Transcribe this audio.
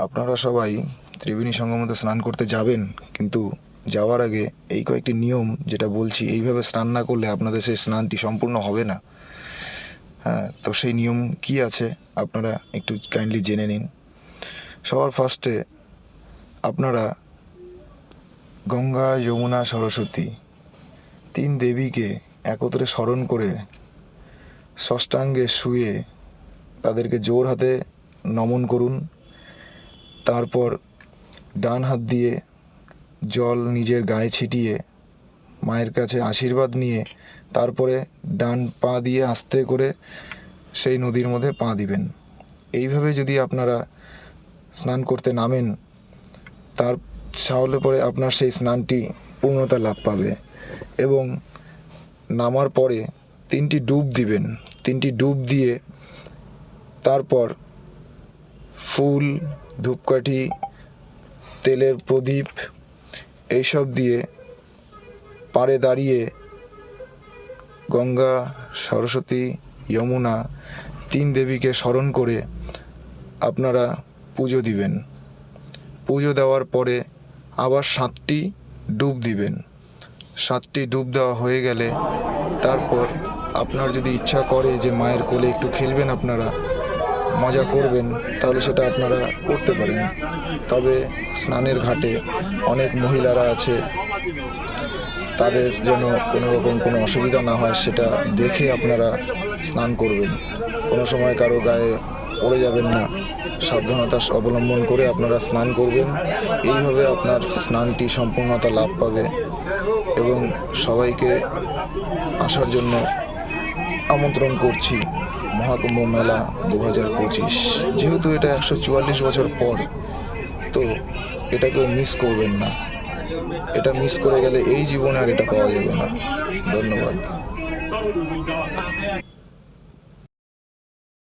আপনারা সবাই ত্রিবেণী সঙ্গমতে স্নান করতে যাবেন, কিন্তু যাওয়ার আগে এই কয়েকটি নিয়ম যেটা বলছি, এইভাবে স্নান না করলে আপনাদের সেই স্নানটি সম্পূর্ণ হবে না। হ্যাঁ, তো সেই নিয়ম কি আছে আপনারা একটু কাইন্ডলি জেনে নিন। সবার ফার্স্টে আপনারা গঙ্গা, যমুনা, সরস্বতী তিন দেবীকে একত্রে স্মরণ করে ষষ্ঠাঙ্গে শুয়ে তাদেরকে জোর হাতে নমন করুন। তারপর ডান হাত দিয়ে জল নিজের গায়ে ছিটিয়ে মায়ের কাছে আশীর্বাদ নিয়ে তারপরে ডান পা দিয়ে আস্তে করে সেই নদীর মধ্যে পা দিবেন। এইভাবে যদি আপনারা স্নান করতে নামেন, তার তাহলে পরে আপনার সেই স্নানটি পূর্ণতা লাভ পাবে। এবং নামার পরে 3টি ডুব দিবেন। 3টি ডুব দিয়ে তারপর ফুল, ধূপকাঠি, তেলের প্রদীপ এইসব দিয়ে পাড়ে দাঁড়িয়ে গঙ্গা, সরস্বতী, যমুনা 3 দেবীকে স্মরণ করে আপনারা পুজো দিবেন। পুজো দেওয়ার পরে আবার 7টি ডুব দিবেন। 7টি ডুব দেওয়া হয়ে গেলে তারপর আপনার যদি ইচ্ছা করে যে মায়ের কোলে একটু খেলবেন, আপনারা মজা করবেন, তাহলে সেটা আপনারা করতে পারেন। তবে স্নানের ঘাটে অনেক মহিলারা আছে, তাদের যেন কোনো রকম কোনো অসুবিধা না হয় সেটা দেখে আপনারা স্নান করবেন। কোনো সময় কারো গায়ে পড়ে যাবেন না, সাবধানতা অবলম্বন করে আপনারা স্নান করবেন। এইভাবে আপনার স্নানটি সম্পূর্ণতা লাভ পাবে। এবং সবাইকে আসার জন্য আমন্ত্রণ করছি মহাকুম্ভ মেলা 2025। যেহেতু এটা 144 বছর পর, তো এটাকেও মিস করবেন না। এটা মিস করে গেলে এই জীবনে আর এটা পাওয়া যাবে না। ধন্যবাদ।